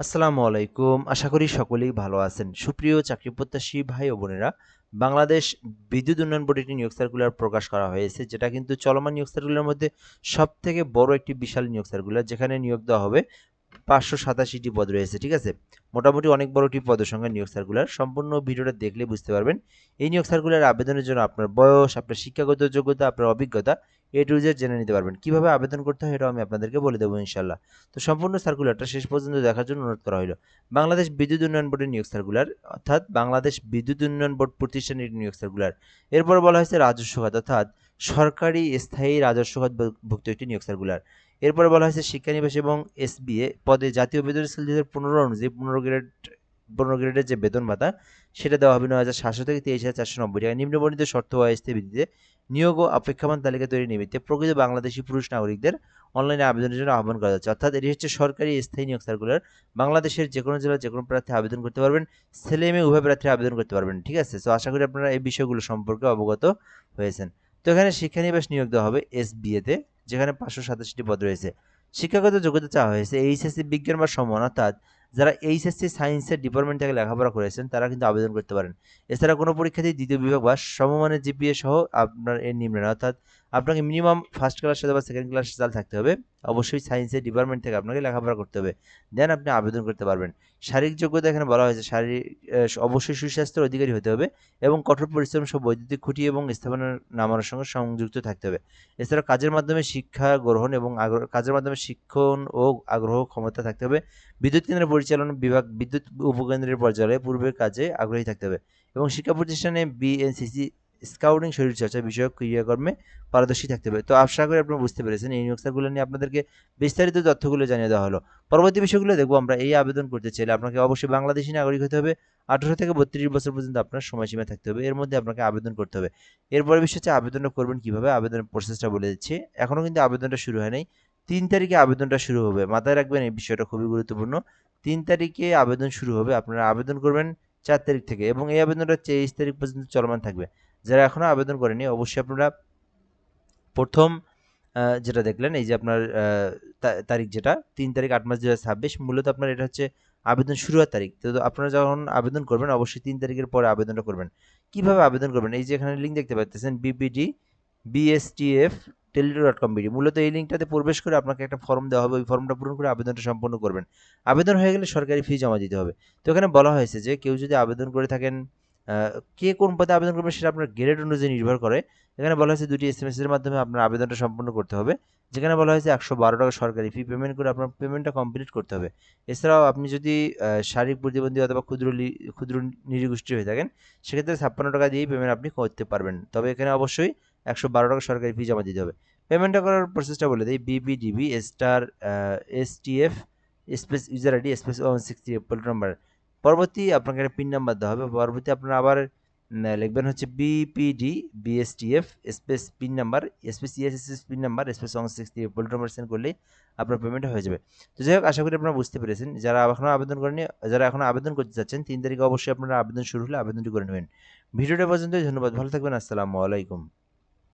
আসসালামু আলাইকুম। আশা করি সকলেই ভালো আছেন। সুপ্রিয় চাকরি প্রত্যাশী ভাই ও বোনেরা, বাংলাদেশ বিদ্যুৎ উন্নয়ন বোর্ডে একটি নিয়োগ সার্কুলার প্রকাশ করা হয়েছে, যেটা কিন্তু চলমান নিয়োগ সার্কুলারের মধ্যে সবথেকে বড় একটি বিশাল নিয়োগ সার্কুলার, যেখানে নিয়োগ দেওয়া হবে 587টি পদ রয়েছে। ঠিক আছে? মোটামুটি অনেক বড় একটি পদের নিয়োগ সার্কুলার। সম্পূর্ণ ভিডিওটা দেখলে বুঝতে পারবেন। এই নিয়োগ সার্কুলার আবেদনের জন্য আপনার বয়স, আপনার শিক্ষাগত যোগ্যতা, আপনার অভিজ্ঞতা A to Z জেনে নিতে পারবেন। কিভাবে আবেদন করতে হয় এটাও আমি আপনাদেরকে বলে দেবো ইনশাআল্লাহ। তো সম্পূর্ণ সার্কুলারটা শেষ পর্যন্ত দেখার জন্য অনুরোধ করা হইল। বাংলাদেশ বিদ্যুৎ উন্নয়ন বোর্ডের নিয়োগ সার্কুলার, অর্থাৎ বাংলাদেশ বিদ্যুৎ উন্নয়ন বোর্ড প্রতিষ্ঠানের নিয়োগ সার্কুলার। এরপর বলা হয়েছে রাজস্ব খাত, অর্থাৎ সরকারি স্থায়ী রাজস্ব খাতভুক্ত একটি নিয়োগ সার্কুলার। এরপরে বলা হয়েছে শিক্ষানিবাস এবং SBA পদে জাতীয় বেতন স্কেল 2015 অনুযায়ী 15 গ্রেডের যে বেতন ভাতা সেটা দেওয়া হবে 9,700 থেকে 23,490 টাকা। নিম্নবর্ণিত শর্ত ও অস্থায়ী ভিত্তিতে নিয়োগ ও অপেক্ষমান তালিকা তৈরি নিমিত্তে প্রকৃত বাংলাদেশি পুরুষ নাগরিকদের অনলাইনে আবেদনের জন্য আহ্বান করা যাচ্ছে। অর্থাৎ এটি হচ্ছে সরকারি স্থায়ী নিয়োগ সার্কুলার। বাংলাদেশের যে কোনো জেলার যে কোনো প্রার্থী আবেদন করতে পারবেন। ছেলে মেয়ে উভয় প্রার্থী আবেদন করতে পারবেন। ঠিক আছে? তো আশা করি আপনারা এই বিষয়গুলো সম্পর্কে অবগত হয়েছেন। তো এখানে শিক্ষানিবাস নিয়োগ দেওয়া হবে SBA তে, যেখানে 587টি পদ রয়েছে। শিক্ষাগত যোগ্যতা চাওয়া হয়েছে এইচএসসি বিজ্ঞান বা সমমান, অর্থাৎ যারা এইচএসসি সায়েন্সের ডিপার্টমেন্ট থেকে লেখাপড়া করেছেন তারা কিন্তু আবেদন করতে পারেন। এছাড়া কোনো পরীক্ষাতেই দ্বিতীয় বিভাগ বা সমমানের জিপিএ সহ আপনার এর নিম্নে না, অর্থাৎ আপনাকে মিনিমাম ফার্স্ট ক্লাস অথবা সেকেন্ড ক্লাস রেজাল্ট থাকতে হবে। অবশ্যই সায়েন্সের ডিপার্টমেন্ট থেকে আপনাকে লেখাপড়া করতে হবে। দেন আপনি আবেদন করতে পারবেন। শারীরিক যোগ্যতা এখানে বলা হয়েছে শারীরিক অবশ্যই সুস্বাস্থ্যের অধিকারী হতে হবে এবং কঠোর পরিশ্রম সহ বৈদ্যুতিক খুঁটি এবং স্থাপনার নামানোর সঙ্গে সংযুক্ত থাকতে হবে। এছাড়া কাজের মাধ্যমে শিক্ষা গ্রহণ এবং কাজের মাধ্যমে শিক্ষণ ও আগ্রহ ক্ষমতা থাকতে হবে। বিদ্যুৎ কেন্দ্রের পরিচালনা বিভাগ বিদ্যুৎ উপকেন্দ্রের পর্যায়ে পূর্বের কাজে আগ্রহী থাকতে হবে এবং শিক্ষা প্রতিষ্ঠানে BNCC স্কাউটিং শরীরচর্চা বিষয়ক ক্রিয়াকর্মে পারদর্শী থাকতে হবে। তো আশা করি আপনারা বুঝতে পেরেছেন এই নিয়োগ সার্কুলার নিয়ে আপনাদেরকে বিস্তারিত তথ্যগুলো জানিয়ে দেওয়া হলো। পরবর্তী বিষয়গুলো দেখবো আমরা। এই আবেদন করতে চাইলে আপনাকে অবশ্যই বাংলাদেশী নাগরিক হতে হবে। 18 থেকে 32 বছর পর্যন্ত আপনার সময়সীমা থাকতে হবে। এর মধ্যে আপনাকে আবেদন করতে হবে। এরপরে বিষয় হচ্ছে আবেদনটা করবেন কিভাবে। আবেদনের প্রসেসটা বলে দিচ্ছি। এখনো কিন্তু আবেদনটা শুরু হয় নাই। 3 তারিখে আবেদনটা শুরু হবে। মাথায় রাখবেন এই বিষয়টা খুবই গুরুত্বপূর্ণ। 3 তারিখে আবেদন শুরু হবে। আপনারা আবেদন করবেন 4 তারিখ থেকে এবং এই আবেদনটা 23 তারিখ পর্যন্ত চলমান থাকবে। যারা এখনো আবেদন করেনি অবশ্যই আপনারা প্রথম যেটা দেখলেন এই যে আপনার তারিখ যেটা 3 তারিখ 8 মাস 2026, মূলত আপনার এটা হচ্ছে আবেদন শুরু হওয়ার তারিখ। তো আপনারা যখন আবেদন করবেন অবশ্যই 3 তারিখের পরে আবেদনটা করবেন। কিভাবে আবেদন করবেন? এই যে এখানে লিঙ্ক দেখতে পাচ্ছেন BPD BSTF টেলিটক.com.bd, মূলত এই লিঙ্কটাতে প্রবেশ করে আপনাকে একটা ফর্ম দেওয়া হবে। ওই ফর্মটা পূরণ করে আবেদনটা সম্পন্ন করবেন। আবেদন হয়ে গেলে সরকারি ফি জমা দিতে হবে। তো এখানে বলা হয়েছে যে কেউ যদি আবেদন করে থাকেন, কে কোন পদে আবেদন করবেন সেটা আপনার গ্রেড অনুযায়ী নির্ভর করে। এখানে বলা হয়েছে 2টি SMS এর মাধ্যমে আপনার আবেদনটা সম্পন্ন করতে হবে। যেখানে বলা হয়েছে 112 টাকা সরকারি ফি পেমেন্ট করে আপনার পেমেন্টটা কমপ্লিট করতে হবে। এছাড়াও আপনি যদি শারীরিক প্রতিবন্ধী অথবা ক্ষুদ্র নৃগোষ্ঠী হয়ে থাকেন, সেক্ষেত্রে 56 টাকা দিয়েই পেমেন্ট আপনি করতে পারবেন। তবে এখানে অবশ্যই 112 টাকা সরকারি ফি জমা দিতে হবে। পেমেন্টটা করার প্রসেসটা বলে দেই। BPDB star STF space user ID space 160 port number. পরবর্তী আপনাকে একটা পিন নাম্বার দেওয়া হবে। পরবর্তী আপনারা আবার লিখবেন হচ্ছে BPD BSTF space pin number space ESS pin number space 160 port number send করলেই আপনার পেমেন্ট হয়ে যাবে। তো যাই হোক, আশা করি আপনারা বুঝতে পেরেছেন। যারা এখনো আবেদন করেনি, যারা এখনো আবেদন করতে চাচ্ছেন, 3 তারিখে অবশ্যই আপনারা আবেদন শুরু হলে আবেদনটি করে নেবেন। ভিডিওটা পর্যন্তই। ধন্যবাদ। ভালো থাকবেন। আসসালামু আলাইকুম।